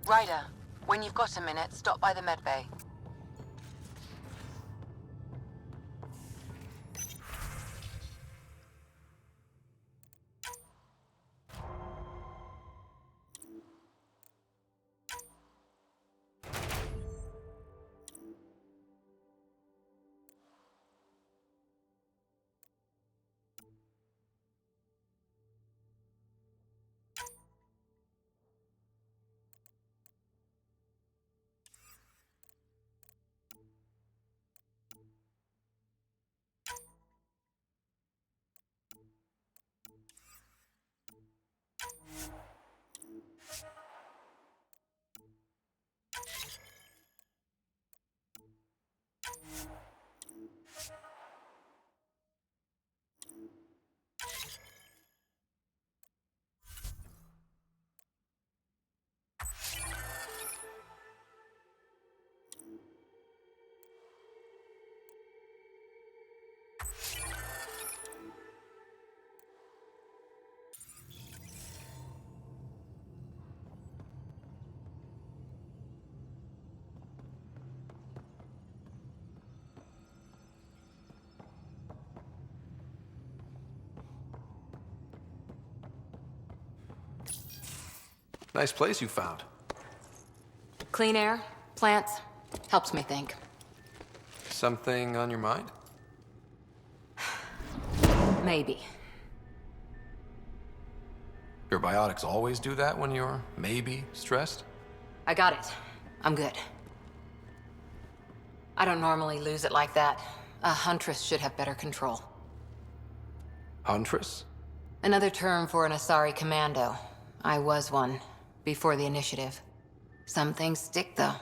Ryder, when you've got a minute, stop by the medbay. Nice place you found. Clean air, plants, helps me think. Something on your mind? Maybe. Your biotics always do that when you're maybe stressed? I got it. I'm good. I don't normally lose it like that. A huntress should have better control. Huntress? Another term for an Asari commando. I was one, before the initiative. Some things stick, though.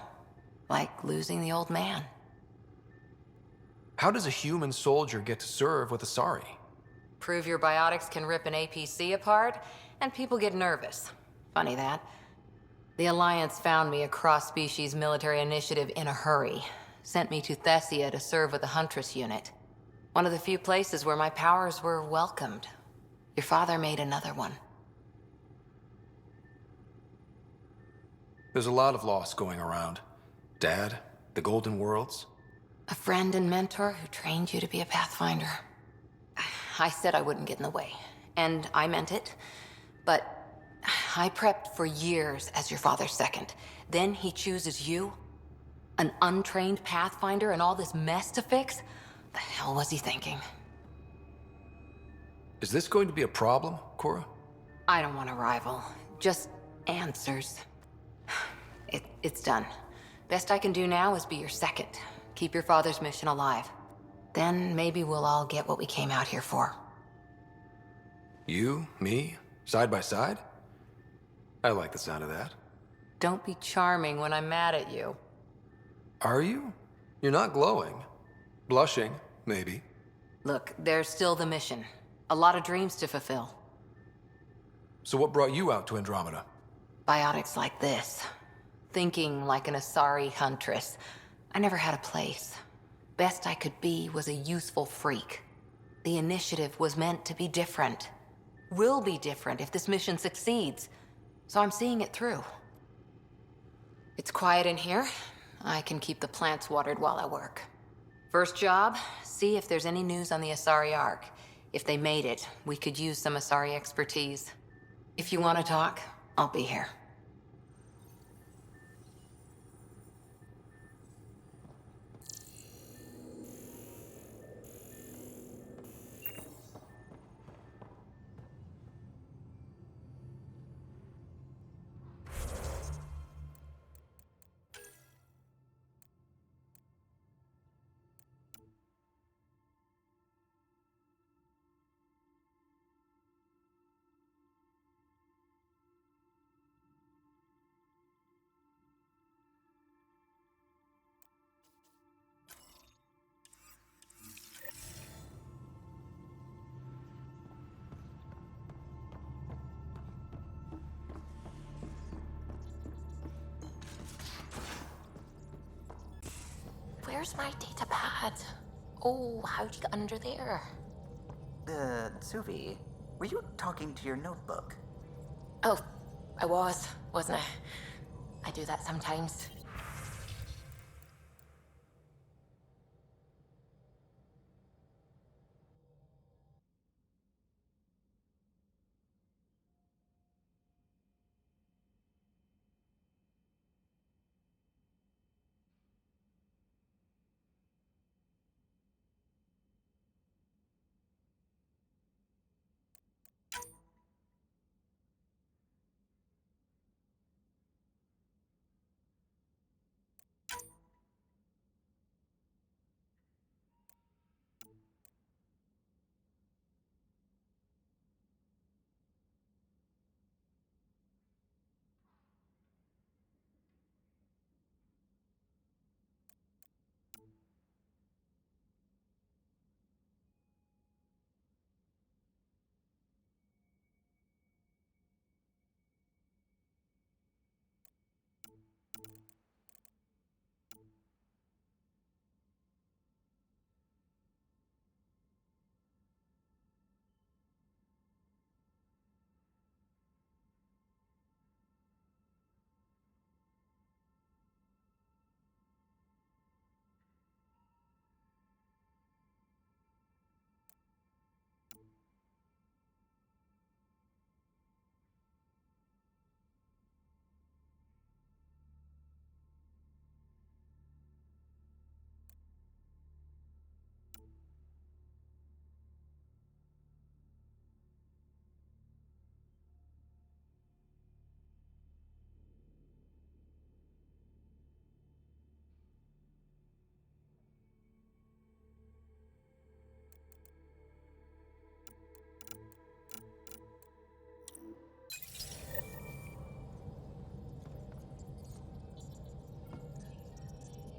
Like losing the old man. How does a human soldier get to serve with Asari? Prove your biotics can rip an APC apart, and people get nervous. Funny that. The Alliance found me a cross-species military initiative in a hurry. Sent me to Thessia to serve with the Huntress unit. One of the few places where my powers were welcomed. Your father made another one. There's a lot of loss going around. Dad, the Golden Worlds. A friend and mentor who trained you to be a Pathfinder. I said I wouldn't get in the way, and I meant it. But I prepped for years as your father's second. Then he chooses you? An untrained Pathfinder and all this mess to fix? The hell was he thinking? Is this going to be a problem, Cora? I don't want a rival. Just answers. It's done. Best I can do now is be your second. Keep your father's mission alive. Then maybe we'll all get what we came out here for. You, me, side by side? I like the sound of that. Don't be charming when I'm mad at you. Are you? You're not glowing. Blushing, maybe. Look, there's still the mission. A lot of dreams to fulfill. So what brought you out to Andromeda? Biotics like this. Thinking like an Asari huntress. I never had a place. Best I could be was a useful freak. The initiative was meant to be different. Will be different if this mission succeeds. So I'm seeing it through. It's quiet in here. I can keep the plants watered while I work. First job, see if there's any news on the Asari Ark. If they made it, we could use some Asari expertise. If you want to talk, I'll be here. Where's my data pad? Oh, how'd you get under there? Suvi, were you talking to your notebook? Oh, I wasn't I? I do that sometimes.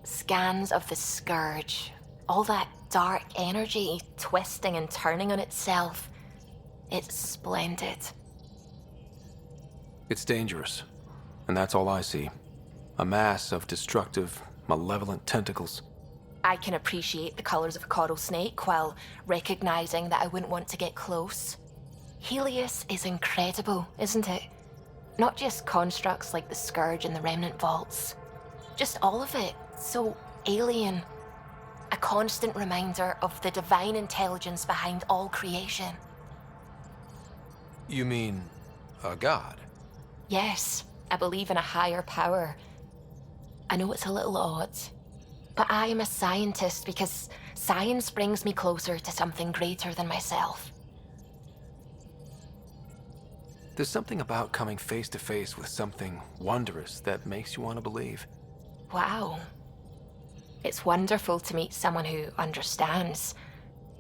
Scans of the Scourge. All that dark energy twisting and turning on itself. It's splendid. It's dangerous. And that's all I see. A mass of destructive, malevolent tentacles. I can appreciate the colors of a coral snake while recognizing that I wouldn't want to get close. Helios is incredible, isn't it? Not just constructs like the Scourge and the Remnant Vaults. Just all of it. So alien. A constant reminder of the divine intelligence behind all creation. You mean a god? Yes, I believe in a higher power. I know it's a little odd, but I am a scientist because science brings me closer to something greater than myself. There's something about coming face to face with something wondrous that makes you want to believe. Wow. It's wonderful to meet someone who understands.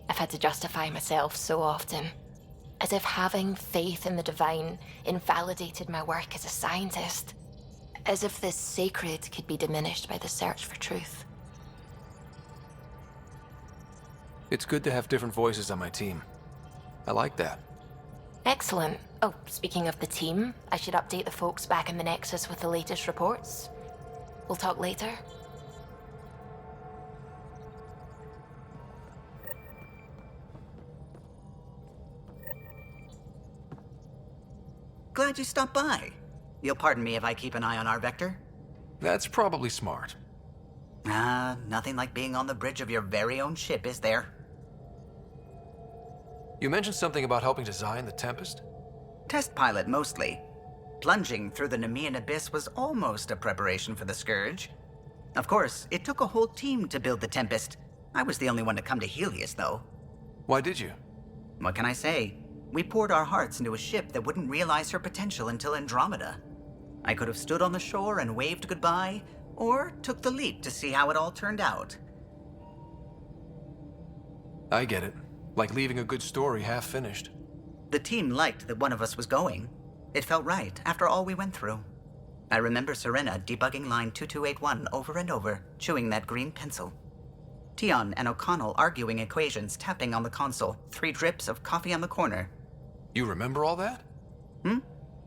I've had to justify myself so often, as if having faith in the divine invalidated my work as a scientist. As if this sacred could be diminished by the search for truth. It's good to have different voices on my team. I like that. Excellent. Oh, speaking of the team, I should update the folks back in the Nexus with the latest reports. We'll talk later. Glad you stopped by. You'll pardon me if I keep an eye on our vector? That's probably smart. Nothing like being on the bridge of your very own ship, is there? You mentioned something about helping design the Tempest? Test pilot, mostly. Plunging through the Nemean abyss was almost a preparation for the Scourge. Of course, it took a whole team to build the Tempest. I was the only one to come to Helios, though. Why did you? What can I say? We poured our hearts into a ship that wouldn't realize her potential until Andromeda. I could have stood on the shore and waved goodbye, or took the leap to see how it all turned out. I get it. Like leaving a good story half finished. The team liked that one of us was going. It felt right after all we went through. I remember Serena debugging line 2281 over and over, chewing that green pencil. Tion and O'Connell arguing equations, tapping on the console, 3 drips of coffee on the corner. You remember all that?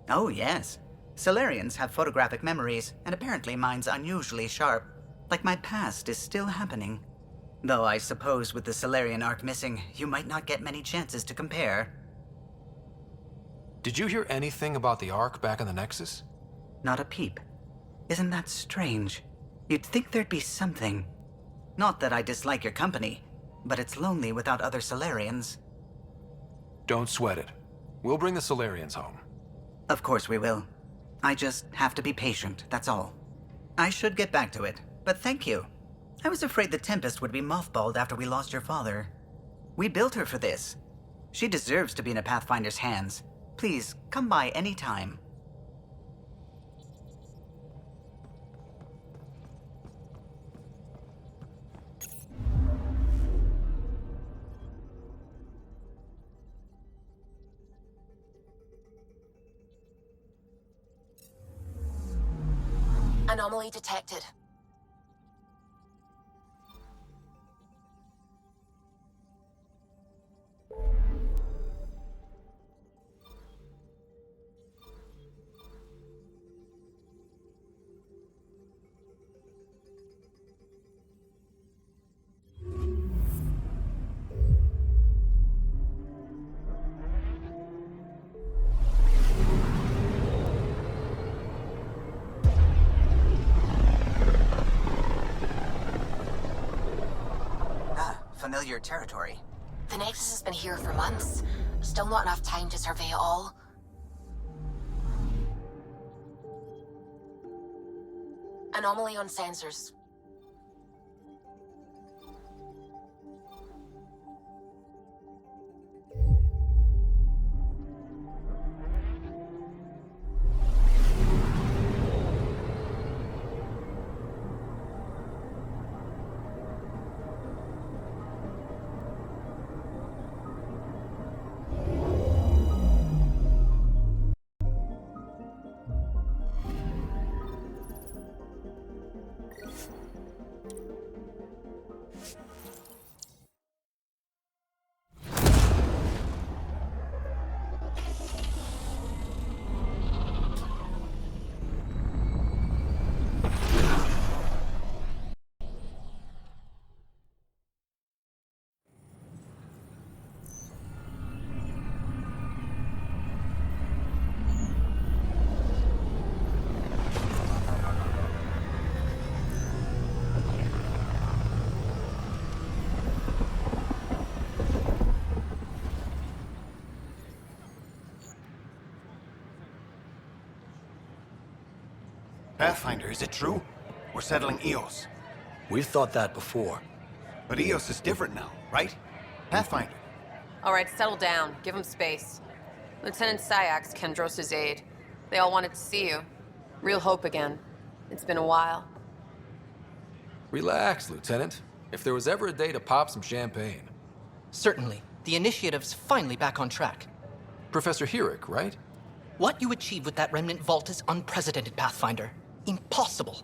Oh, yes. Solarians have photographic memories, and apparently mine's unusually sharp. Like my past is still happening. Though I suppose with the Solarian arc missing, you might not get many chances to compare. Did you hear anything about the Ark back in the Nexus? Not a peep. Isn't that strange? You'd think there'd be something. Not that I dislike your company, but it's lonely without other Solarians. Don't sweat it. We'll bring the Solarians home. Of course we will. I just have to be patient, that's all. I should get back to it, but thank you. I was afraid the Tempest would be mothballed after we lost your father. We built her for this. She deserves to be in a Pathfinder's hands. Please, come by any time. Anomaly detected. Familiar territory. The Nexus has been here for months. Still not enough time to survey it all. Anomaly on sensors. Pathfinder, is it true? We're settling Eos. We've thought that before. But Eos is different now, right? Pathfinder. All right, settle down. Give him space. Lieutenant Syax, Kendros' aide. They all wanted to see you. Real hope again. It's been a while. Relax, Lieutenant. If there was ever a day to pop some champagne. Certainly. The initiative's finally back on track. Professor Herrick, right? What you achieved with that remnant vault is unprecedented, Pathfinder. Impossible.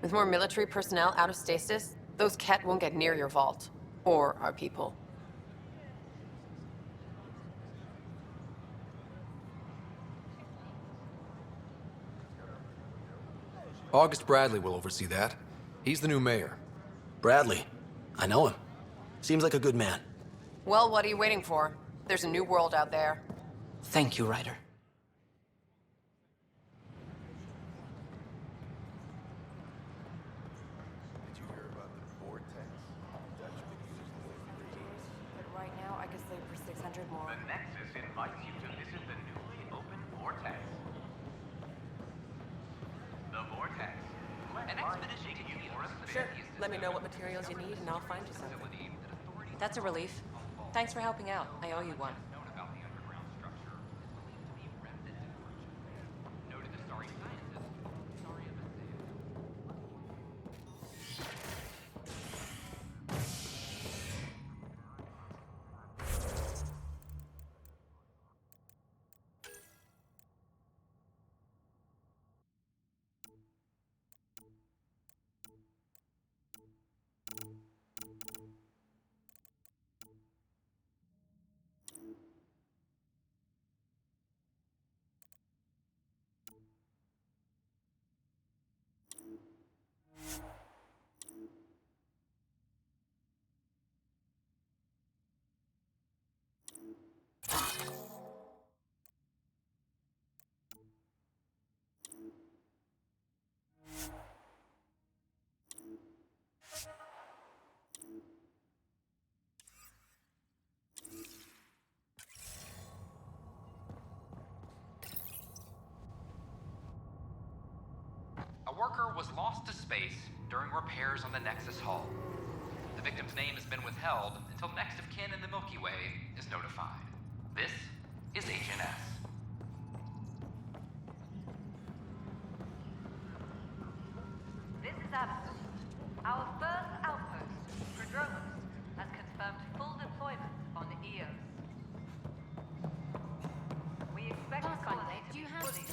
With more military personnel out of stasis, those Ket won't get near your vault. Or our people. August Bradley will oversee that. He's the new mayor. Bradley. I know him. Seems like a good man. Well, what are you waiting for? There's a new world out there. Thank you, Ryder. But right now, I could sleep for 600 more. The Nexus invites you to visit the newly opened Vortex. The Vortex. An expedition to you for a Sure. Let me know what materials you need, and I'll find you something. That's a relief. Thanks for helping out. I owe you one. was lost to space during repairs on the Nexus hull. The victim's name has been withheld until next of kin in the Milky Way is notified. This is HNS. This is Addison. Our first outpost, Andromeda, has confirmed full deployment on the EOS. We expect the colony to be fully...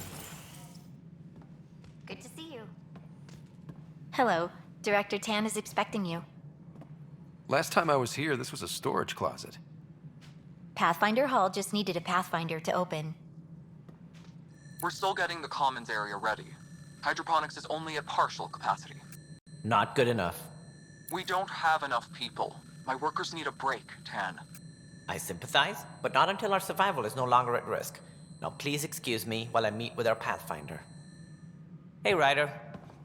Good to see you. Hello. Director Tan is expecting you. Last time I was here, this was a storage closet. Pathfinder Hall just needed a Pathfinder to open. We're still getting the commons area ready. Hydroponics is only at partial capacity. Not good enough. We don't have enough people. My workers need a break, Tan. I sympathize, but not until our survival is no longer at risk. Now please excuse me while I meet with our Pathfinder. Hey, Ryder.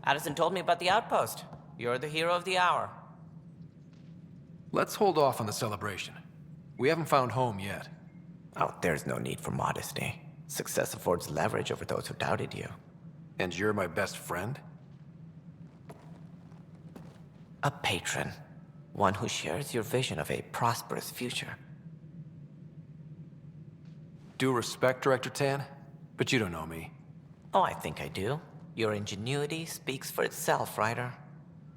Addison told me about the outpost. You're the hero of the hour. Let's hold off on the celebration. We haven't found home yet. Oh, there's no need for modesty. Success affords leverage over those who doubted you. And you're my best friend? A patron. One who shares your vision of a prosperous future. Due respect, Director Tan, but you don't know me. Oh, I think I do. Your ingenuity speaks for itself, Ryder.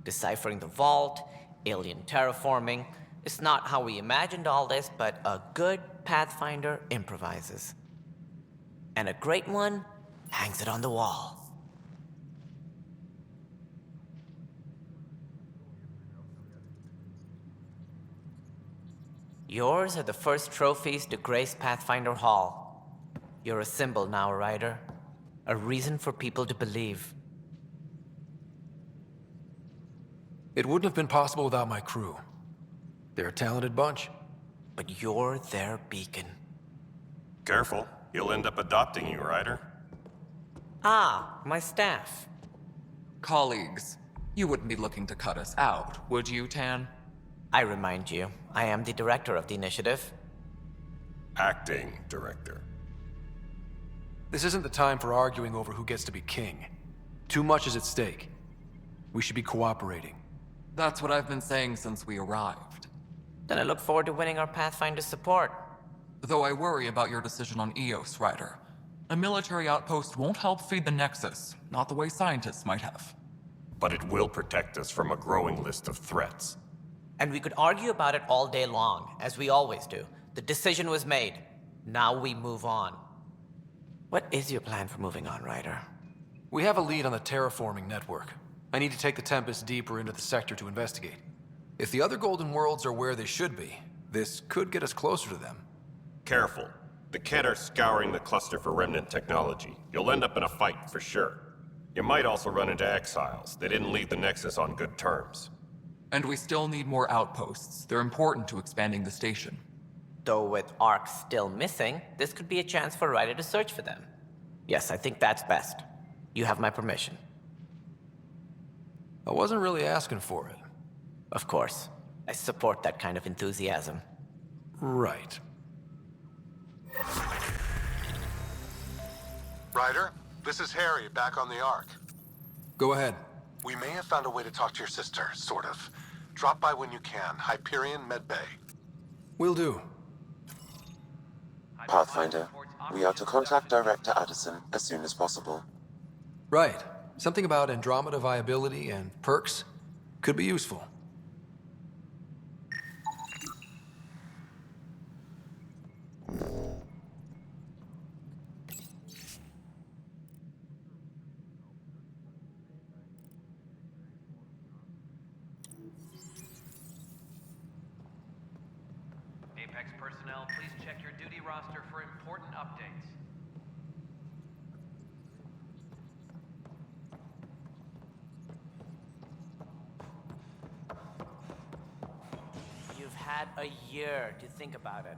Deciphering the vault, alien terraforming. It's not how we imagined all this, but a good Pathfinder improvises. And a great one hangs it on the wall. Yours are the first trophies to grace Pathfinder Hall. You're a symbol now, Ryder. A reason for people to believe. It wouldn't have been possible without my crew. They're a talented bunch. But you're their beacon. Careful. He'll end up adopting you, Ryder. Ah, my staff. Colleagues, you wouldn't be looking to cut us out, would you, Tan? I remind you, I am the director of the initiative. Acting director. This isn't the time for arguing over who gets to be king. Too much is at stake. We should be cooperating. That's what I've been saying since we arrived. Then I look forward to winning our Pathfinder support. Though I worry about your decision on EOS, Ryder. A military outpost won't help feed the Nexus, not the way scientists might have. But it will protect us from a growing list of threats. And we could argue about it all day long, as we always do. The decision was made. Now we move on. What is your plan for moving on, Ryder? We have a lead on the terraforming network. I need to take the Tempest deeper into the sector to investigate. If the other Golden Worlds are where they should be, this could get us closer to them. Careful. The Kett are scouring the cluster for remnant technology. You'll end up in a fight for sure. You might also run into exiles. They didn't leave the Nexus on good terms. And we still need more outposts. They're important to expanding the station. Though with Ark still missing, this could be a chance for Ryder to search for them. Yes, I think that's best. You have my permission. I wasn't really asking for it. Of course. I support that kind of enthusiasm. Right. Ryder, this is Harry, back on the Ark. Go ahead. We may have found a way to talk to your sister, sort of. Drop by when you can. Hyperion Med Bay. Will do. Pathfinder, we are to contact Director Addison as soon as possible. Right. Something about Andromeda viability and perks could be useful. Apex personnel, please check your duty roster for important updates. You've had a year to think about it.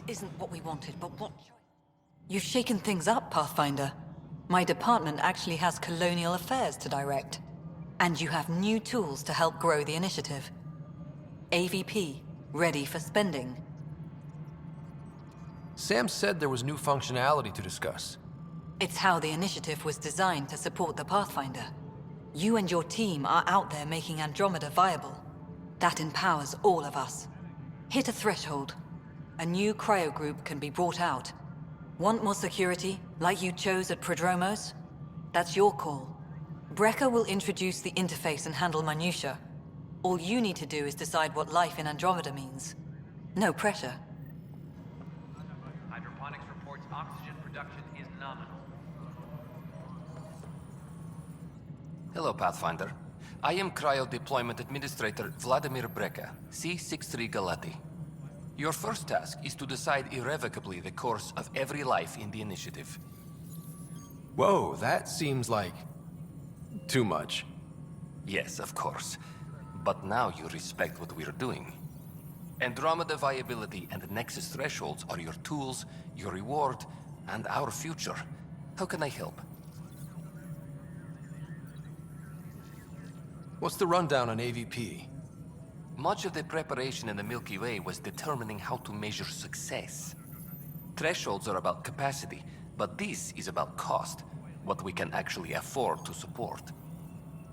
isn't what we wanted, but what... You've shaken things up, Pathfinder. My department actually has colonial affairs to direct. And you have new tools to help grow the initiative. AVP, ready for spending. Sam said there was new functionality to discuss. It's how the initiative was designed to support the Pathfinder. You and your team are out there making Andromeda viable. That empowers all of us. Hit a threshold. A new cryo group can be brought out. Want more security, like you chose at Prodromos? That's your call. Brecker will introduce the interface and handle minutiae. All you need to do is decide what life in Andromeda means. No pressure. Hydroponics reports oxygen production is nominal. Hello, Pathfinder. I am Cryo Deployment Administrator Vladimir Brecker, C-63 Galati. Your first task is to decide irrevocably the course of every life in the initiative. Whoa, that seems like... too much. Yes, of course. But now you respect what we're doing. Andromeda viability and Nexus thresholds are your tools, your reward, and our future. How can I help? What's the rundown on AVP? Much of the preparation in the Milky Way was determining how to measure success. Thresholds are about capacity, but this is about cost, what we can actually afford to support.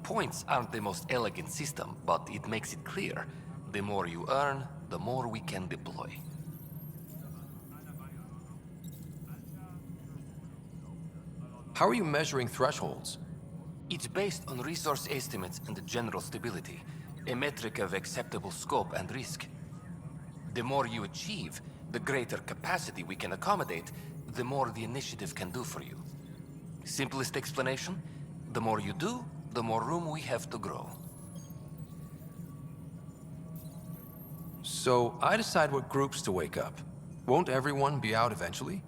Points aren't the most elegant system, but it makes it clear. The more you earn, the more we can deploy. How are you measuring thresholds? It's based on resource estimates and general stability, a metric of acceptable scope and risk. The more you achieve, the greater capacity we can accommodate, the more the initiative can do for you. Simplest explanation, the more you do, the more room we have to grow. So I decide what groups to wake up. Won't everyone be out eventually?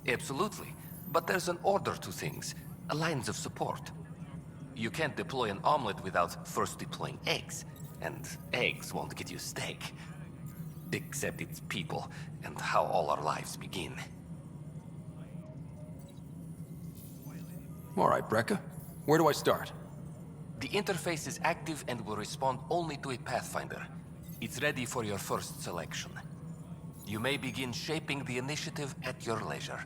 Absolutely, but there's an order to things, lines of support. You can't deploy an omelet without first deploying eggs, and eggs won't get you steak. Except it's people, and how all our lives begin. All right, Brecker. Where do I start? The interface is active and will respond only to a Pathfinder. It's ready for your first selection. You may begin shaping the initiative at your leisure.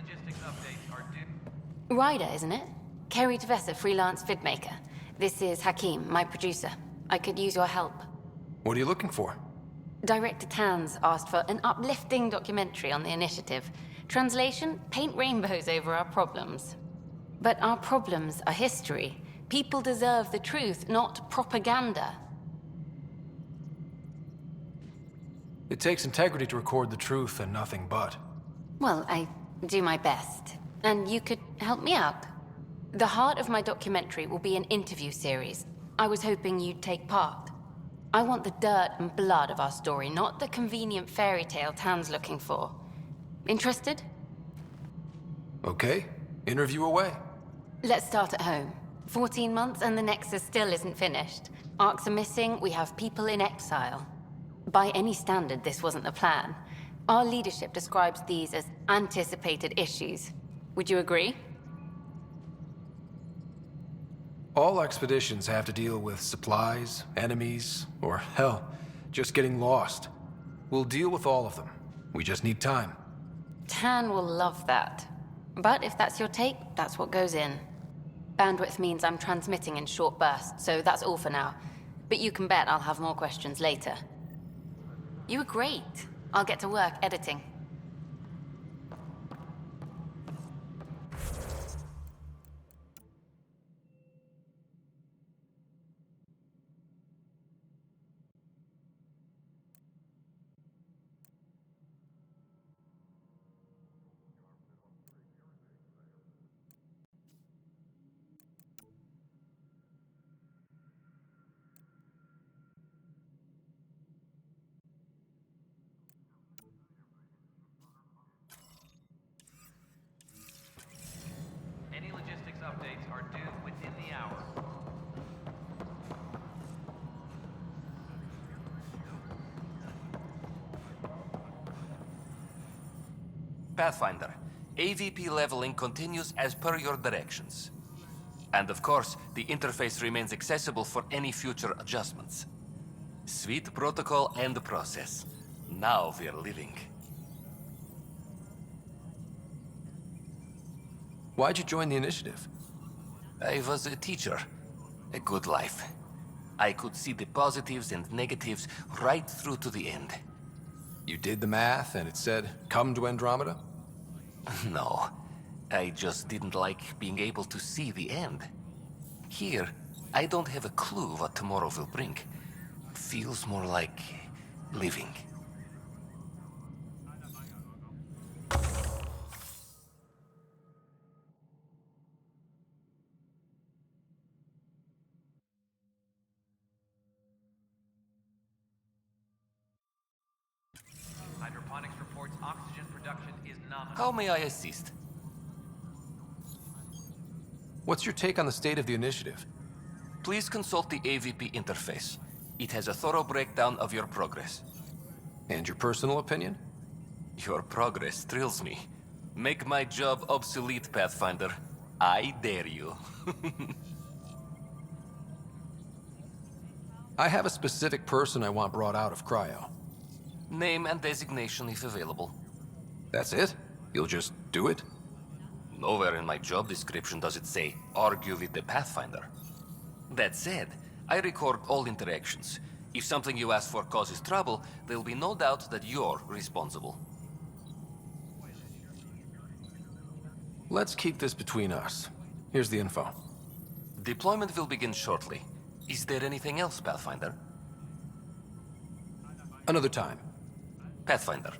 logistics updates are due. Ryder, isn't it? Kerry Tavessa, freelance vidmaker. This is Hakim, my producer. I could use your help. What are you looking for? Director Tan's asked for an uplifting documentary on the initiative. Translation, paint rainbows over our problems. But our problems are history. People deserve the truth, not propaganda. It takes integrity to record the truth and nothing but. Well, I do my best. And you could help me out. The heart of my documentary will be an interview series. I was hoping you'd take part. I want the dirt and blood of our story, not the convenient fairy tale Tan's looking for. Interested? Okay, interview away. Let's start at home. 14 months and the Nexus still isn't finished. Arcs are missing, we have people in exile. By any standard, this wasn't the plan. Our leadership describes these as anticipated issues. Would you agree? All expeditions have to deal with supplies, enemies, or hell, just getting lost. We'll deal with all of them. We just need time. Tan will love that. But if that's your take, that's what goes in. Bandwidth means I'm transmitting in short bursts, so that's all for now. But you can bet I'll have more questions later. You were great. I'll get to work editing. Any logistics updates are due within the hour. Pathfinder, AVP leveling continues as per your directions. And of course, the interface remains accessible for any future adjustments. Sweet protocol and process. Now we're living. Why'd you join the initiative? I was a teacher. A good life. I could see the positives and negatives right through to the end. You did the math and it said, come to Andromeda? No. I just didn't like being able to see the end. Here, I don't have a clue what tomorrow will bring. Feels more like living. Hydroponics reports oxygen production is nominal. How may I assist? What's your take on the state of the initiative? Please consult the AVP interface. It has a thorough breakdown of your progress. And your personal opinion? Your progress thrills me. Make my job obsolete, Pathfinder. I dare you. I have a specific person I want brought out of cryo. Name and designation if available. That's it? You'll just do it? Nowhere in my job description does it say, argue with the Pathfinder. That said, I record all interactions. If something you ask for causes trouble, there'll be no doubt that you're responsible. Let's keep this between us. Here's the info. Deployment will begin shortly. Is there anything else, Pathfinder? Another time. Pathfinder.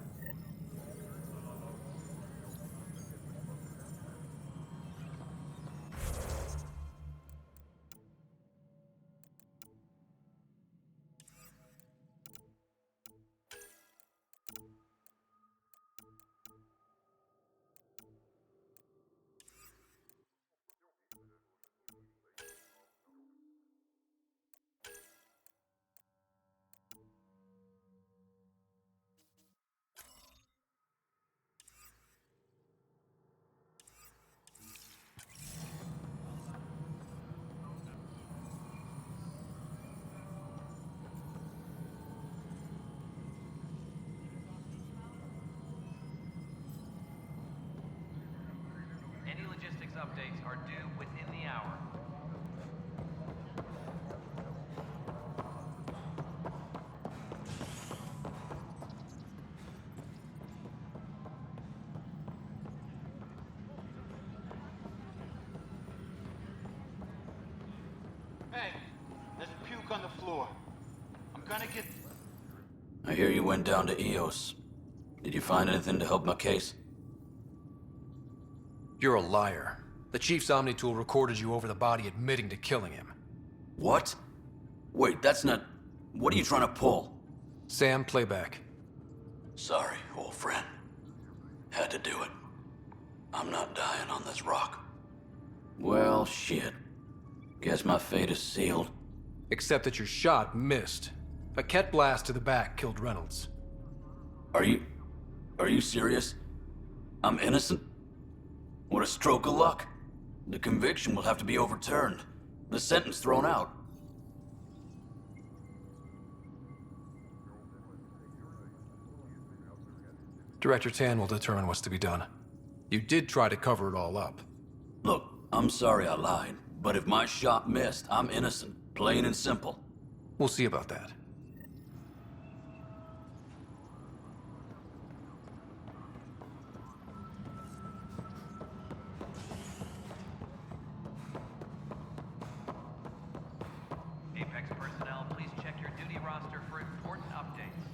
updates are due within the hour. Hey, there's a puke on the floor. I'm gonna get... I hear you went down to EOS. Did you find anything to help my case? You're a liar. The Chief's Omni-tool recorded you over the body admitting to killing him. What? Wait, that's not... What are you trying to pull? Sam, playback. Sorry, old friend. Had to do it. I'm not dying on this rock. Well, shit. Guess my fate is sealed. Except that your shot missed. A Ket blast to the back killed Reynolds. Are you serious? I'm innocent? What a stroke of luck. The conviction will have to be overturned. The sentence thrown out. Director Tan will determine what's to be done. You did try to cover it all up. Look, I'm sorry I lied, but if my shot missed, I'm innocent. Plain and simple. We'll see about that. Apex personnel, please check your duty roster for important updates.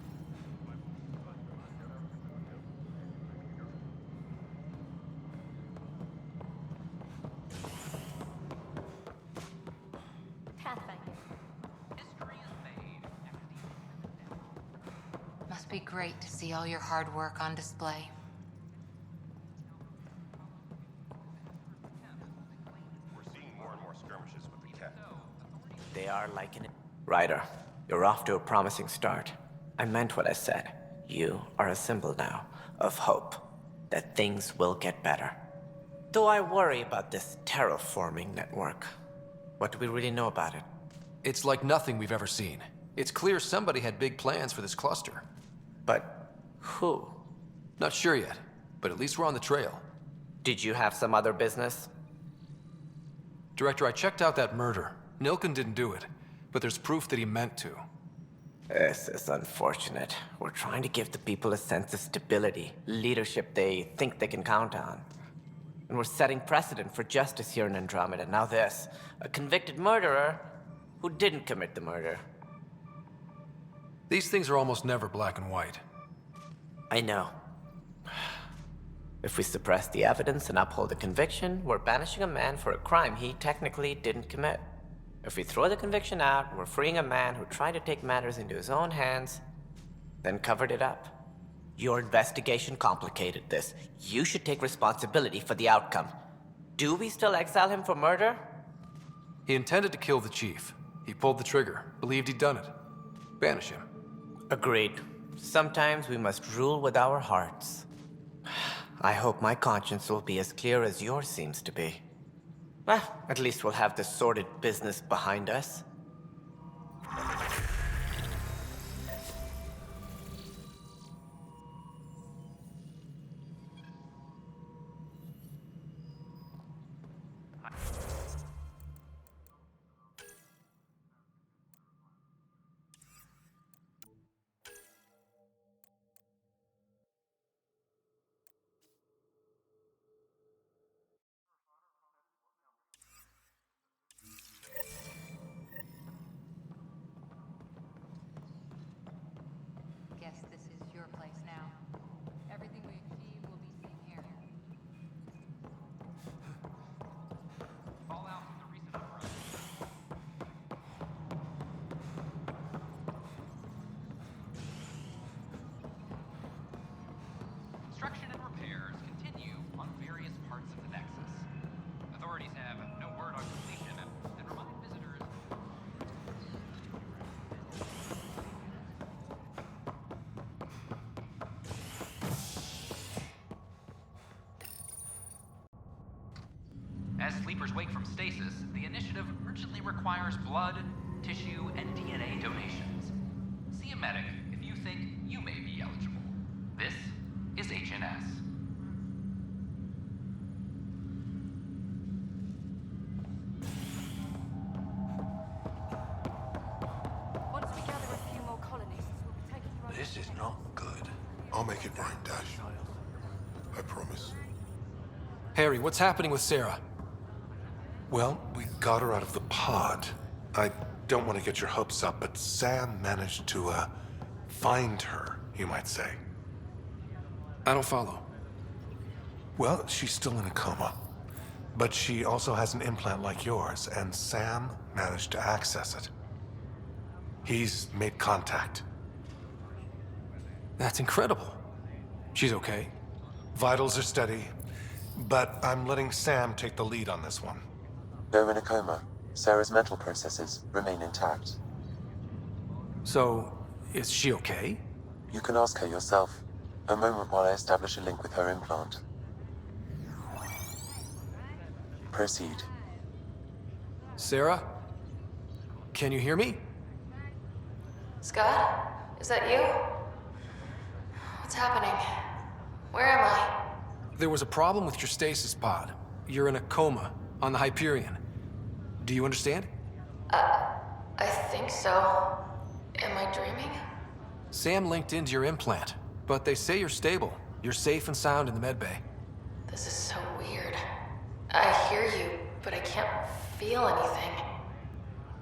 Pathfinder. History is made. Must be great to see all your hard work on display. We're seeing more and more skirmishes with the Ket. They are like an... Ryder, you're off to a promising start. I meant what I said. You are a symbol now of hope that things will get better. Though I worry about this terraforming network. What do we really know about it? It's like nothing we've ever seen. It's clear somebody had big plans for this cluster. But who? Not sure yet, but at least we're on the trail. Did you have some other business? Director, I checked out that murder. Nilken didn't do it, but there's proof that he meant to. This is unfortunate. We're trying to give the people a sense of stability, leadership they think they can count on. And we're setting precedent for justice here in Andromeda. Now this, a convicted murderer who didn't commit the murder. These things are almost never black and white. I know. If we suppress the evidence and uphold the conviction, we're banishing a man for a crime he technically didn't commit. If we throw the conviction out, we're freeing a man who tried to take matters into his own hands, then covered it up. Your investigation complicated this. You should take responsibility for the outcome. Do we still exile him for murder? He intended to kill the chief. He pulled the trigger, believed he'd done it. Banish him. Agreed. Sometimes we must rule with our hearts. I hope my conscience will be as clear as yours seems to be. Well, at least we'll have this sordid business behind us. Guess this is your place now. Everything we achieve will be seen here. Fallout from the recent uprising. Construction and repairs continue on various parts of the Nexus. Authorities have no word on completion and remind visitors. As sleepers wake from stasis, the initiative urgently requires blood, tissue, and DNA donations. See a medic if you think you may be eligible. This is HNS. I'll make it right, Dash. I promise. Harry, what's happening with Sarah? Well, we got her out of the pod. I don't want to get your hopes up, but Sam managed to, find her, you might say. I don't follow. Well, she's still in a coma. But she also has an implant like yours, and Sam managed to access it. He's made contact. That's incredible. She's okay? Vitals are steady, but I'm letting Sam take the lead on this one. Though in a coma, Sarah's mental processes remain intact. So, is she okay? You can ask her yourself. A moment while I establish a link with her implant. Proceed. Sarah? Can you hear me? Scott? Is that you? What's happening? Where am I? There was a problem with your stasis pod. You're in a coma on the Hyperion. Do you understand? I think so. Am I dreaming? Sam linked into your implant, but they say you're stable. You're safe and sound in the medbay. This is so weird. I hear you, but I can't feel anything.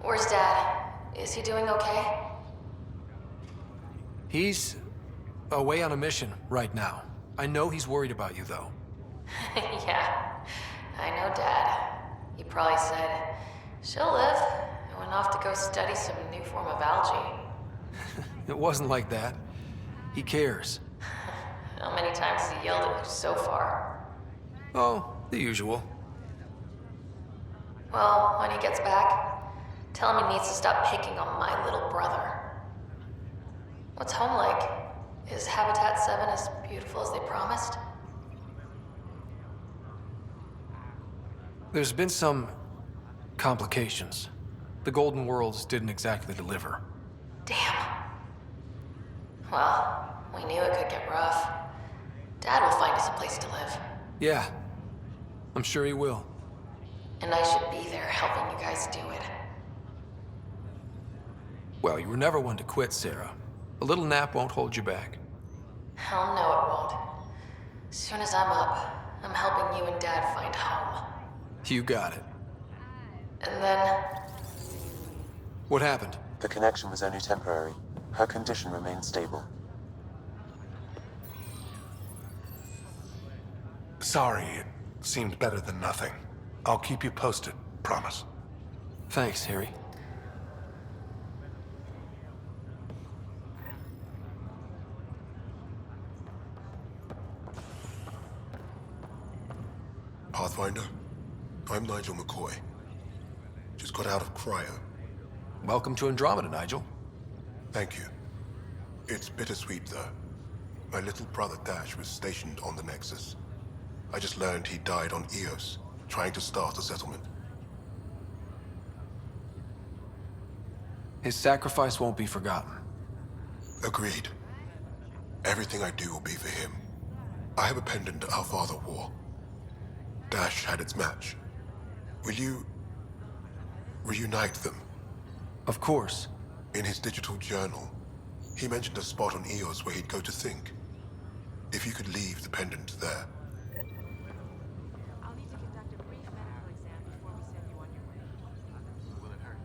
Where's Dad? Is he doing okay? He's away on a mission right now. I know he's worried about you, though. Yeah, I know Dad. He probably said, she'll live, and went off to go study some new form of algae. It wasn't like that. He cares. How many times has he yelled at you so far? Oh, the usual. Well, when he gets back, tell him he needs to stop picking on my little brother. What's home like? Is Habitat 7 as beautiful as they promised? There's been some complications. The Golden Worlds didn't exactly deliver. Damn. Well, we knew it could get rough. Dad will find us a place to live. Yeah, I'm sure he will. And I should be there helping you guys do it. Well, you were never one to quit, Sarah. A little nap won't hold you back. Hell no, it won't. As soon as I'm up, I'm helping you and Dad find home. You got it. And then... What happened? The connection was only temporary. Her condition remains stable. Sorry, it seemed better than nothing. I'll keep you posted, promise. Thanks, Harry. Pathfinder, I'm Nigel McCoy. Just got out of cryo. Welcome to Andromeda, Nigel. Thank you. It's bittersweet, though. My little brother Dash was stationed on the Nexus. I just learned he died on Eos, trying to start a settlement. His sacrifice won't be forgotten. Agreed. Everything I do will be for him. I have a pendant our father wore. Dash had its match. Will you... reunite them? Of course. In his digital journal, he mentioned a spot on Eos where he'd go to think. If you could leave the pendant there. I'll need to conduct a brief medical exam before we send you on your way. Will it hurt?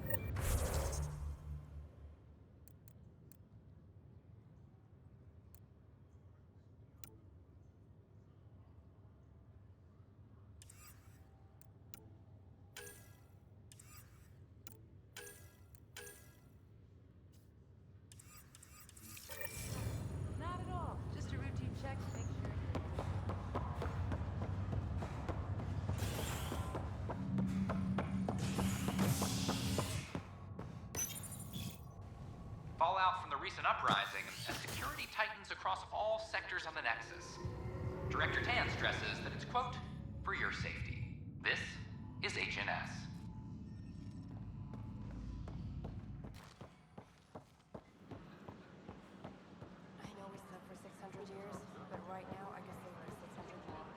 Not at all. Just a routine check to make sure. Fallout from the recent uprising as security tightens across all sectors on the Nexus. Director Tan stresses that it's, quote, for your safety. This is HNS. I know we slept for 600 years, but right now I guess they were 600 more.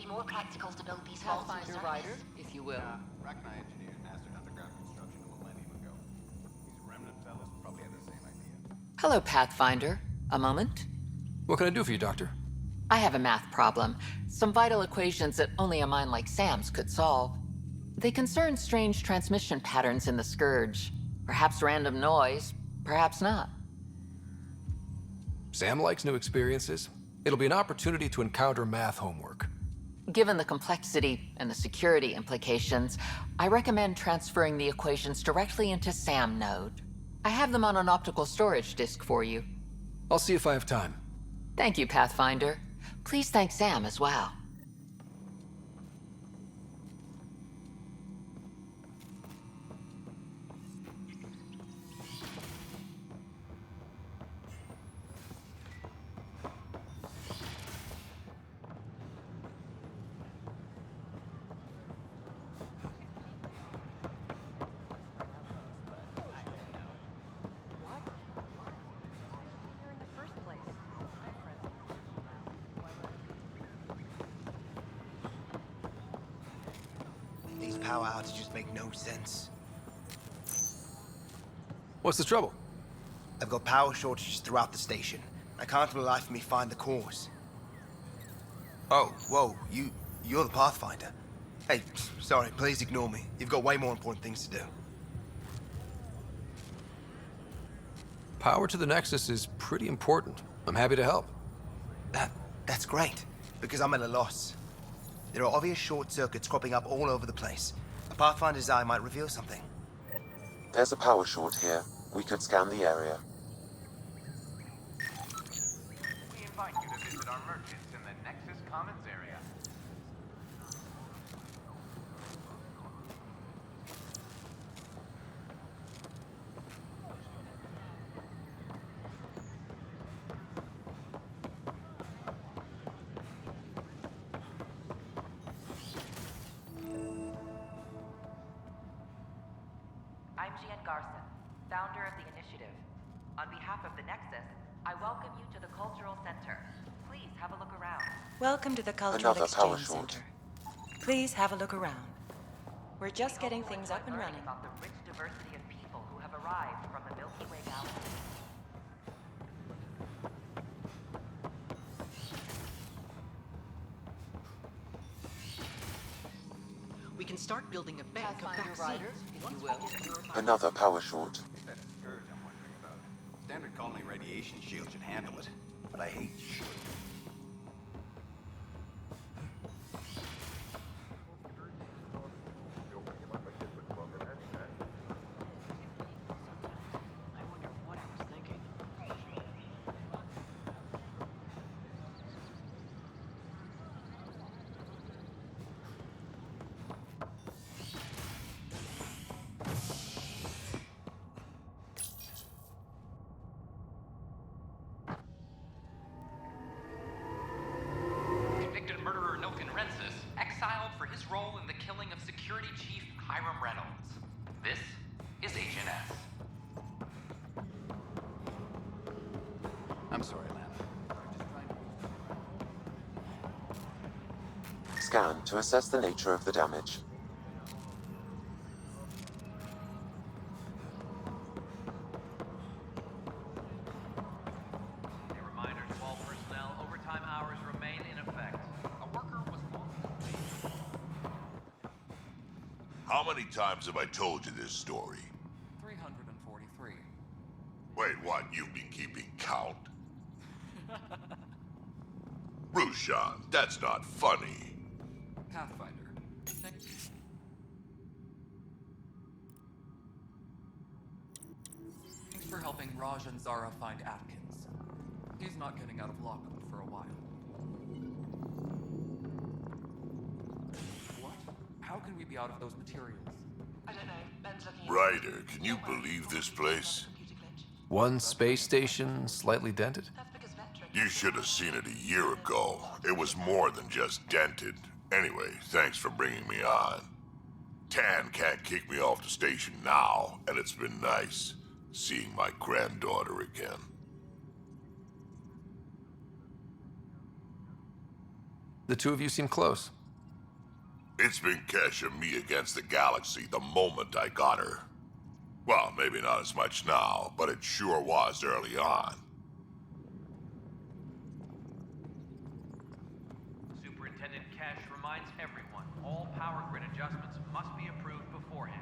be more practical to build these vaults on the Pathfinder surface. Rider, if you will. Rachni engineered mastered underground construction a millennium ago. These remnant fellas probably had the same idea. Hello, Pathfinder. A moment? What can I do for you, Doctor? I have a math problem. Some vital equations that only a mind like Sam's could solve. They concern strange transmission patterns in the Scourge. Perhaps random noise, perhaps not. Sam likes new experiences. It'll be an opportunity to encounter math homework. Given the complexity and the security implications, I recommend transferring the equations directly into SAM node. I have them on an optical storage disk for you. I'll see if I have time. Thank you, Pathfinder. Please thank Sam as well. These power outages make no sense. What's the trouble? I've got power shortages throughout the station. I can't for the life of me find the cause. Oh, whoa, you're the Pathfinder. Hey, sorry, please ignore me. You've got way more important things to do. Power to the Nexus is pretty important. I'm happy to help. That's great, because I'm at a loss. There are obvious short circuits cropping up all over the place. A Pathfinder's eye might reveal something. There's a power short here. We could scan the area. We invite you to visit our merchants in the Nexus Commons area. I'm Gian Garson, founder of the initiative. On behalf of the Nexus, I welcome you to the Cultural Center. Please have a look around. Welcome to the Cultural Another power Exchange short. Center. Please have a look around. We're just getting things up and Learning running. about the rich diversity of people who have arrived from the Milky Way galaxy. We can start building a bank of Pathfinder vaccines. Rider, if you will. Another power short. It's that scourge I'm wondering about. Standard colony radiation shield should handle it, but I hate should. Convicted murderer Noken Rensis, exiled for his role in the killing of Security Chief Hiram Reynolds. This is Agent S. I'm sorry, Lana. Scan to assess the nature of the damage. A reminder to all personnel, overtime hours remain in effect. A worker was How many times have I told you this story? 343. Wait, what? You've been keeping count? Rushan, that's not funny. Pathfinder. Thanks for helping Raj and Zara find Atkins. He's not getting out of lockup for a while. What? How can we be out of those materials? I don't know. Ben's looking at Ryder, can you believe this place? One space station slightly dented? You should have seen it a year ago. It was more than just dented. Anyway, thanks for bringing me on. Tan can't kick me off the station now, and it's been nice seeing my granddaughter again. The two of you seem close. It's been Kesh and me against the galaxy the moment I got her. Well, maybe not as much now, but it sure was early on. Superintendent Cash reminds everyone all power grid adjustments must be approved beforehand.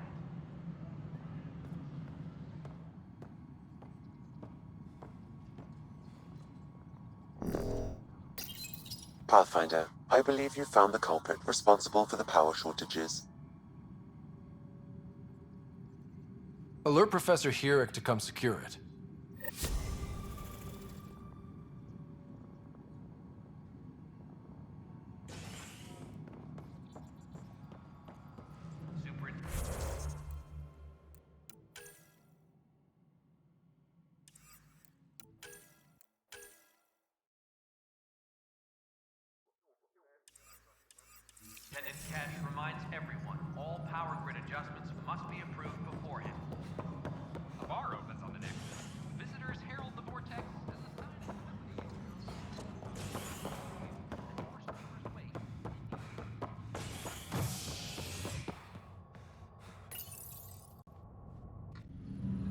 Pathfinder, I believe you found the culprit responsible for the power shortages. Alert Professor Herrick to come secure it. Superintendent Cash reminds everyone all power grid adjustments must be approved beforehand. A bar opens on the Nexus. Visitors herald the vortex as a sign of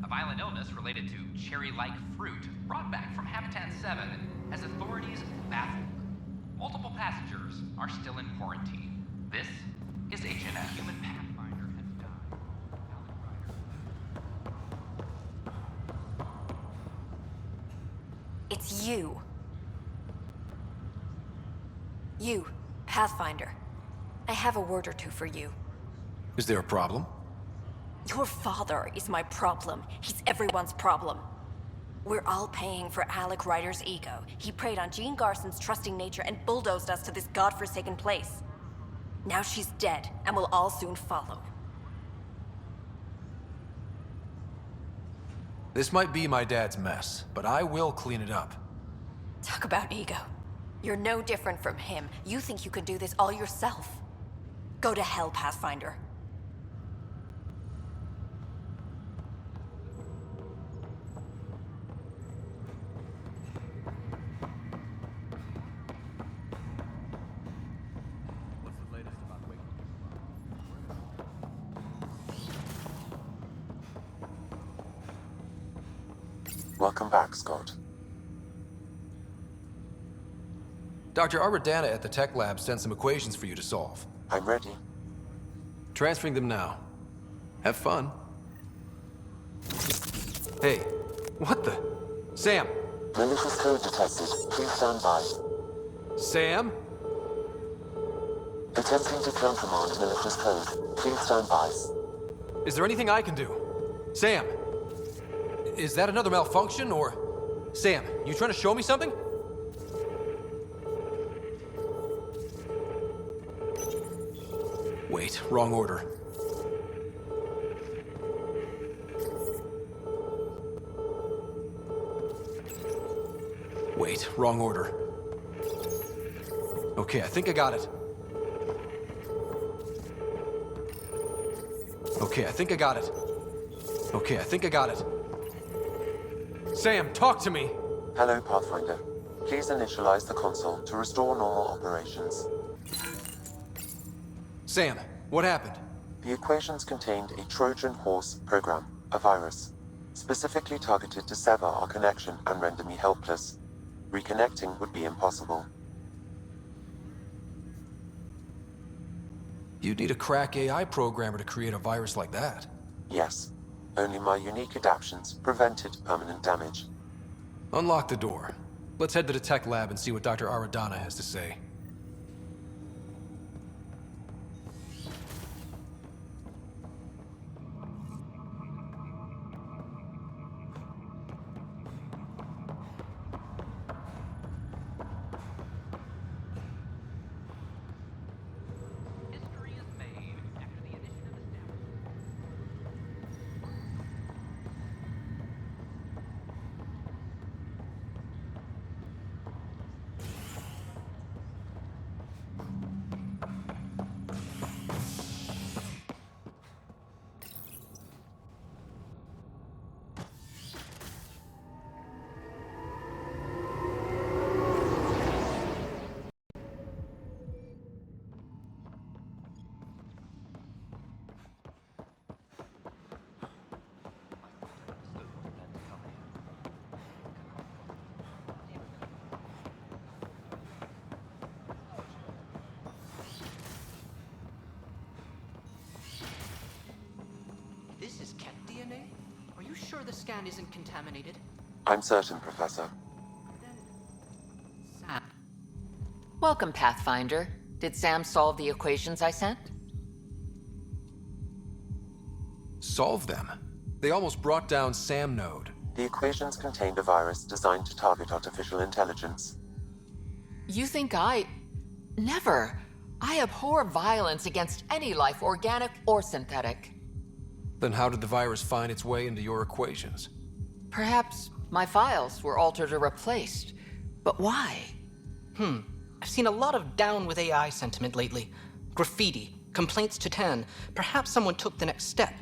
a violent illness related to cherry-like fruit brought back from Habitat 7 has authorities baffled. Multiple passengers are still in quarantine. This is Agent F. Human Pathfinder has died. It's you. You, Pathfinder. I have a word or two for you. Is there a problem? Your father is my problem. He's everyone's problem. We're all paying for Alec Ryder's ego. He preyed on Jean Garson's trusting nature and bulldozed us to this godforsaken place. Now she's dead, and we'll all soon follow. This might be my dad's mess, but I will clean it up. Talk about ego. You're no different from him. You think you could do this all yourself. Go to hell, Pathfinder. Welcome back, Scott. Dr. Aradana at the tech lab sent some equations for you to solve. I'm ready. Transferring them now. Have fun. Hey, what the? Sam! Malicious code detected. Please stand by. Sam? Attempting to countermand malicious code. Please stand by. Is there anything I can do? Sam! Is that another malfunction, or... Sam, you trying to show me something? Wait, wrong order. Wait, wrong order. Okay, I think I got it. Okay, I think I got it. Okay, I think I got it. Sam, talk to me! Hello, Pathfinder. Please initialize the console to restore normal operations. Sam, what happened? The equations contained a Trojan horse program, a virus, specifically targeted to sever our connection and render me helpless. Reconnecting would be impossible. You'd need a crack AI programmer to create a virus like that. Yes. Only my unique adaptions prevented permanent damage. Unlock the door. Let's head to the tech lab and see what Dr. Aradana has to say. sure the scan isn't contaminated? I'm certain, Professor. Sam. Welcome, Pathfinder. Did Sam solve the equations I sent? Solve them? They almost brought down Sam Node. The equations contained a virus designed to target artificial intelligence. You think Never. I abhor violence against any life, organic or synthetic. Then how did the virus find its way into your equations? Perhaps my files were altered or replaced. But why? I've seen a lot of down with AI sentiment lately. Graffiti, complaints to 10. Perhaps someone took the next step.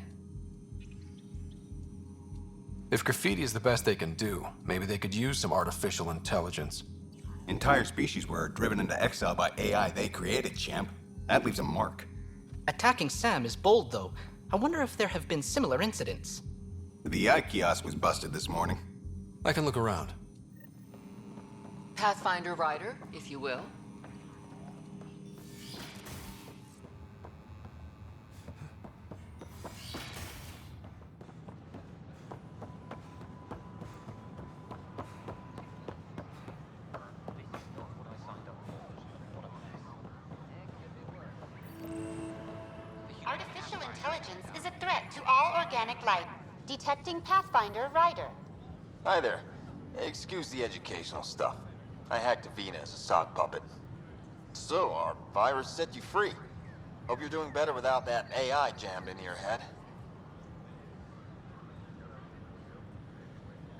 If graffiti is the best they can do, maybe they could use some artificial intelligence. Entire species were driven into exile by AI they created, champ. That leaves a mark. Attacking Sam is bold, though. I wonder if there have been similar incidents. The eye kiosk was busted this morning. I can look around. Pathfinder Rider, if you will. Artificial intelligence is a threat to all organic life. Detecting Pathfinder Rider. Hi there. Excuse the educational stuff. I hacked Avina as a sock puppet. So, our virus set you free. Hope you're doing better without that AI jammed into your head.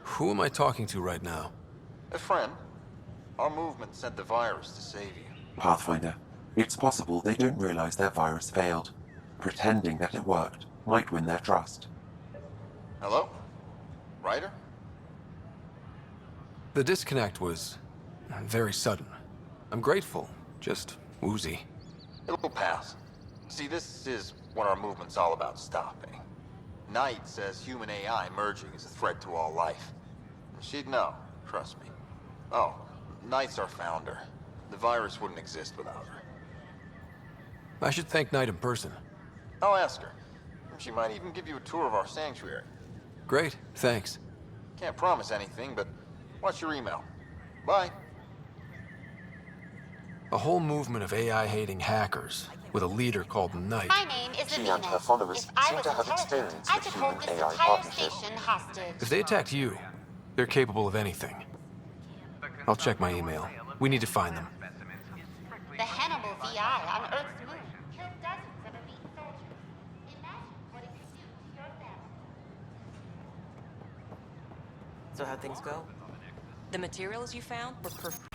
Who am I talking to right now? A friend. Our movement sent the virus to save you. Pathfinder, it's possible they don't realize their virus failed. Pretending that it worked might win their trust. Hello? Ryder? The disconnect was very sudden. I'm grateful, just woozy. It'll pass. See, this is what our movement's all about stopping. Knight says human AI merging is a threat to all life. She'd know, trust me. Oh, Knight's our founder. The virus wouldn't exist without her. I should thank Knight in person. I'll ask her. She might even give you a tour of our sanctuary. Great, thanks. Can't promise anything, but watch your email. Bye. A whole movement of AI-hating hackers, with a leader called Knight. My name is She and her Avina. followers If I seem was to have intelligent, experience I with could hold human this AI entire partnership. station hostage. If they attacked you, they're capable of anything. I'll check my email. We need to find them. The Hannibal VI on Earth's moon killed dozens of elite soldiers. Imagine what it could do to your family. So how'd things go? The materials you found were perfect.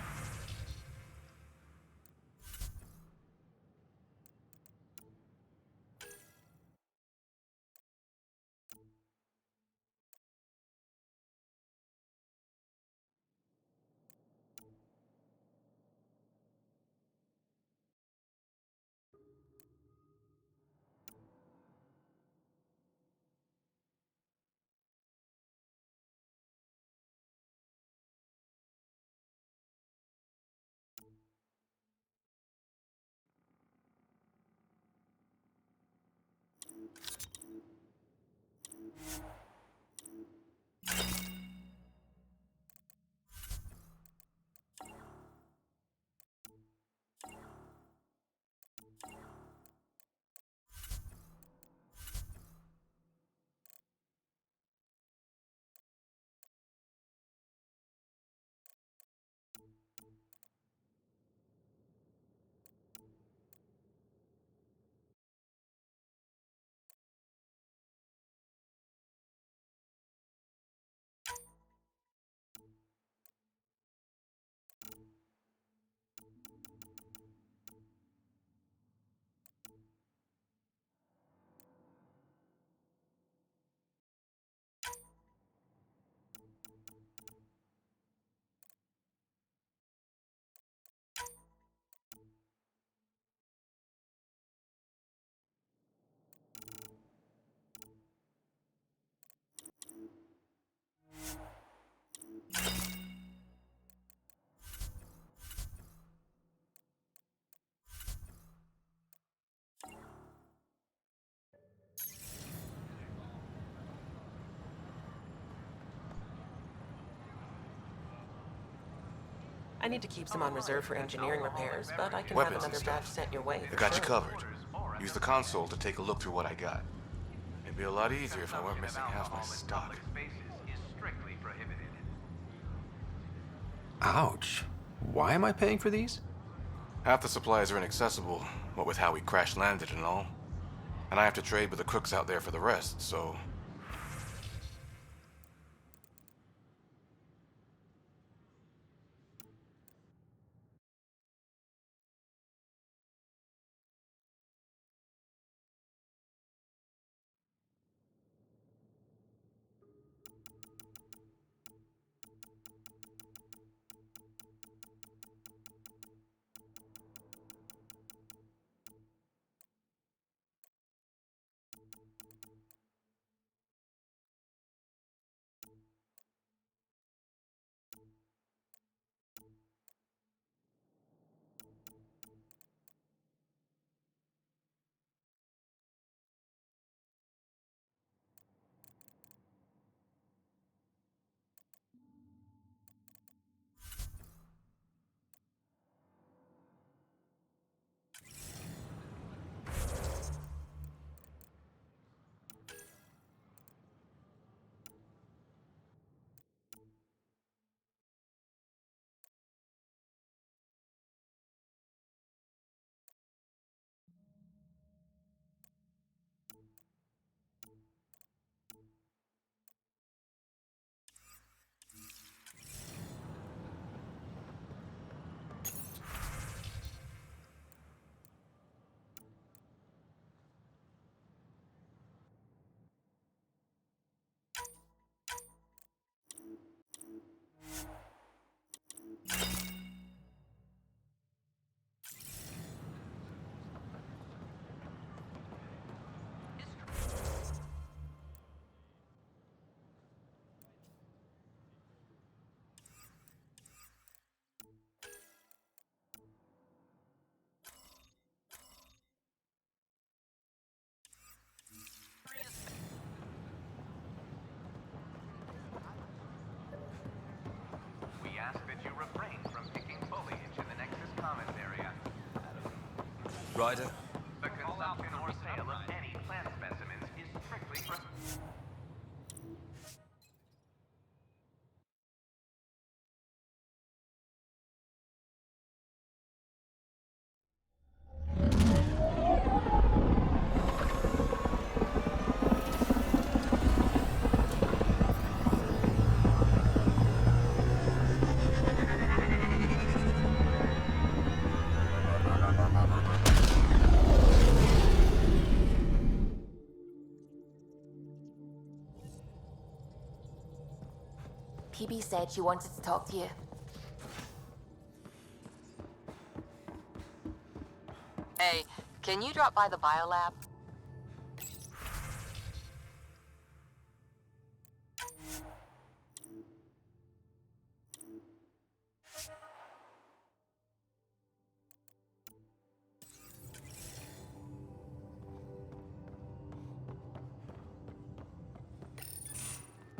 I need to keep some on reserve for engineering repairs, but I can Weapons have and another stuff. batch sent your way. I got you covered. Use the console to take a look through what I got. It'd be a lot easier if I weren't missing half my stock. Ouch. Why am I paying for these? Half the supplies are inaccessible, what with how we crash landed and all. And I have to trade with the crooks out there for the rest, so... We ask that you refrain from picking foliage in the Nexus Commons area. Ryder? The consumption or sale of any plant specimens is strictly prohibited. PB said she wanted to talk to you. Hey, can you drop by the biolab?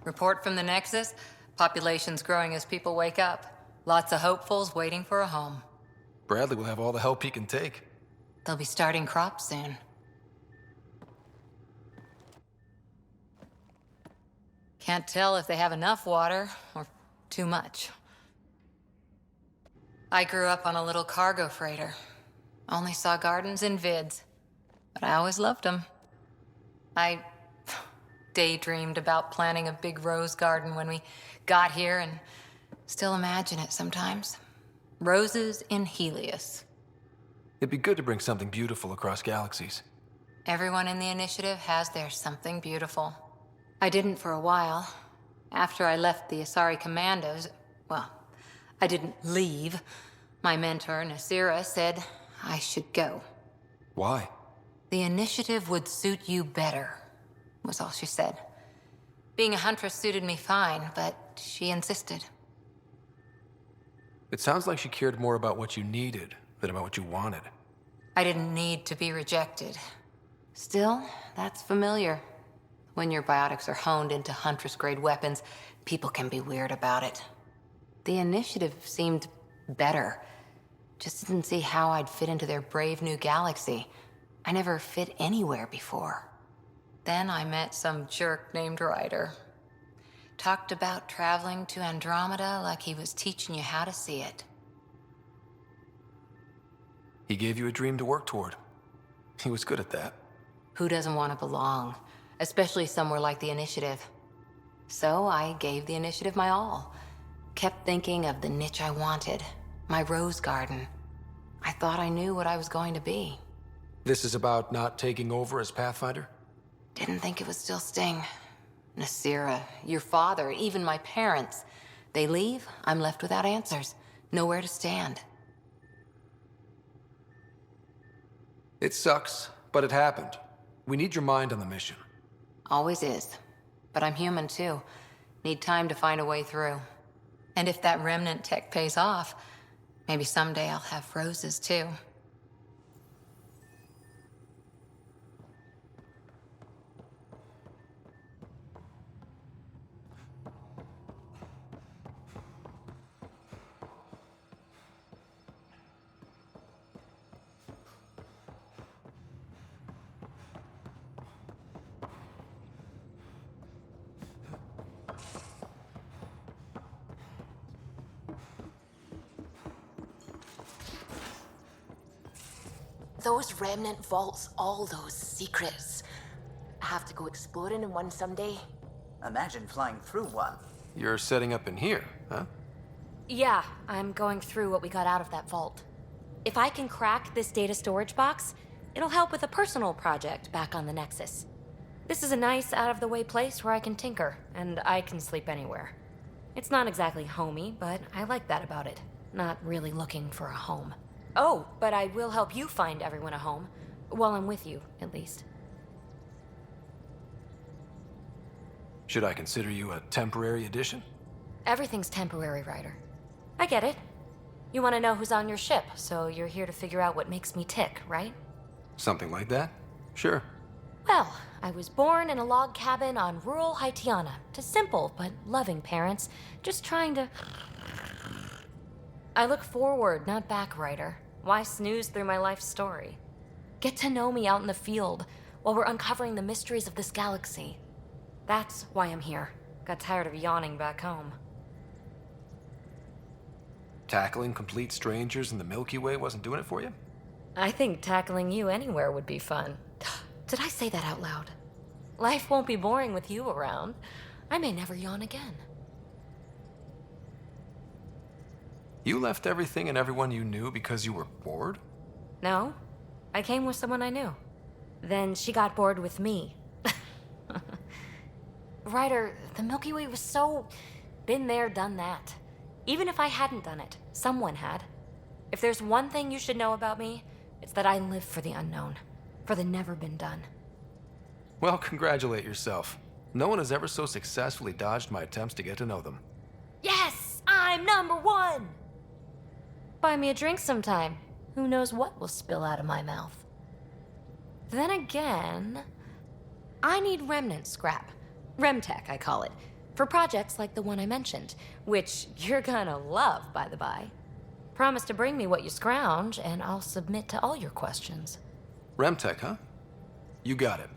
Report from the Nexus. Population's growing as people wake up. Lots of hopefuls waiting for a home. Bradley will have all the help he can take. They'll be starting crops soon. Can't tell if they have enough water or too much. I grew up on a little cargo freighter. Only saw gardens in vids, but I always loved them. I daydreamed about planting a big rose garden when we got here and still imagine it sometimes. Roses in Helios. It'd be good to bring something beautiful across galaxies. Everyone in the initiative has their something beautiful. I didn't for a while. After I left the Asari Commandos, well, I didn't leave. My mentor, Nasira, said I should go. Why? The initiative would suit you better, was all she said. Being a huntress suited me fine, but she insisted. It sounds like she cared more about what you needed than about what you wanted. I didn't need to be rejected. Still, that's familiar. When your biotics are honed into Huntress-grade weapons, people can be weird about it. The initiative seemed better. Just didn't see how I'd fit into their brave new galaxy. I never fit anywhere before. Then I met some jerk named Ryder. Talked about traveling to Andromeda like he was teaching you how to see it. He gave you a dream to work toward. He was good at that. Who doesn't want to belong? Especially somewhere like the Initiative. So I gave the Initiative my all. Kept thinking of the niche I wanted. My rose garden. I thought I knew what I was going to be. This is about not taking over as Pathfinder? Didn't think it would still sting. Nasira, your father, even my parents. They leave, I'm left without answers. Nowhere to stand. It sucks, but it happened. We need your mind on the mission. Always is. But I'm human too. Need time to find a way through. And if that remnant tech pays off, maybe someday I'll have roses too. Those remnant vaults, all those secrets. I have to go exploring in one someday. Imagine flying through one. You're setting up in here, huh? Yeah, I'm going through what we got out of that vault. If I can crack this data storage box, it'll help with a personal project back on the Nexus. This is a nice, out-of-the-way place where I can tinker, and I can sleep anywhere. It's not exactly homey, but I like that about it. Not really looking for a home. Oh, but I will help you find everyone a home. While I'm with you, at least. Should I consider you a temporary addition? Everything's temporary, Ryder. I get it. You want to know who's on your ship, so you're here to figure out what makes me tick, right? Something like that? Sure. Well, I was born in a log cabin on rural Haitiana to simple but loving parents, just trying to... I look forward, not back, Ryder. Why snooze through my life story? Get to know me out in the field while we're uncovering the mysteries of this galaxy. That's why I'm here. Got tired of yawning back home. Tackling complete strangers in the Milky Way wasn't doing it for you? I think tackling you anywhere would be fun. Did I say that out loud? Life won't be boring with you around. I may never yawn again. You left everything and everyone you knew because you were bored? No, I came with someone I knew. Then she got bored with me. Ryder, the Milky Way was so... been there, done that. Even if I hadn't done it, someone had. If there's one thing you should know about me, it's that I live for the unknown. For the never been done. Well, congratulate yourself. No one has ever so successfully dodged my attempts to get to know them. Yes! I'm #1! Buy me a drink sometime. Who knows what will spill out of my mouth. Then again, I need remnant scrap. Remtech, I call it. For projects like the one I mentioned, which you're gonna love, by the by. Promise to bring me what you scrounge, and I'll submit to all your questions. Remtech, huh? You got it.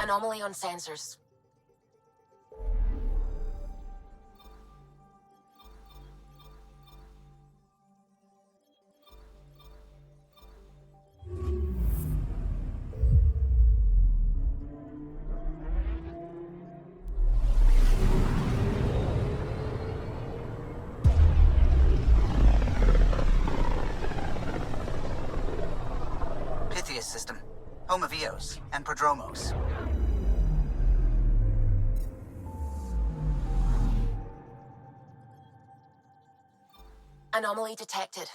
Anomaly on sensors. Pythias system. Home of Eos and Prodromos. Anomaly detected.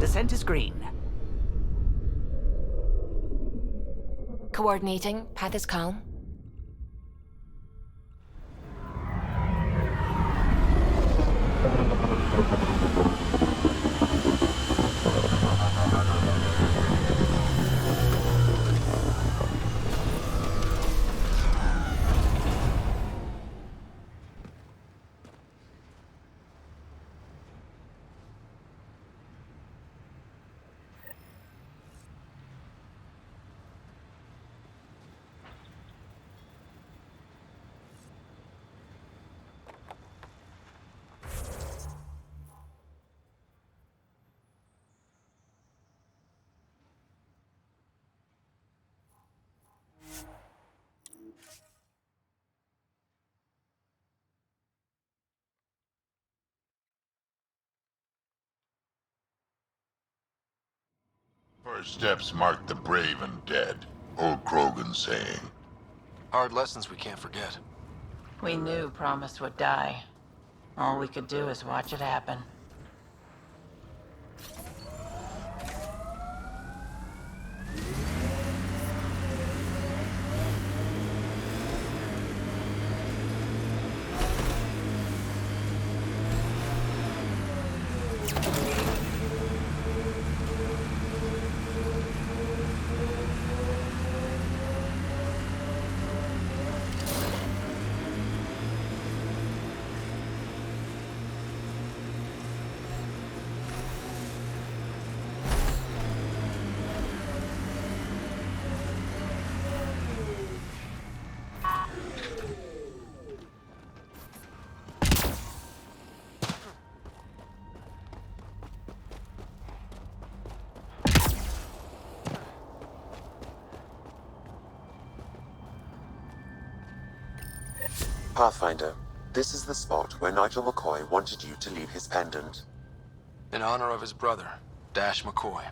Descent is green. Coordinating. Path is calm. First steps mark the brave and dead. Old Krogan saying. Hard lessons we can't forget. We knew Promise would die. All we could do is watch it happen. Pathfinder, this is the spot where Nigel McCoy wanted you to leave his pendant. In honor of his brother, Dash McCoy.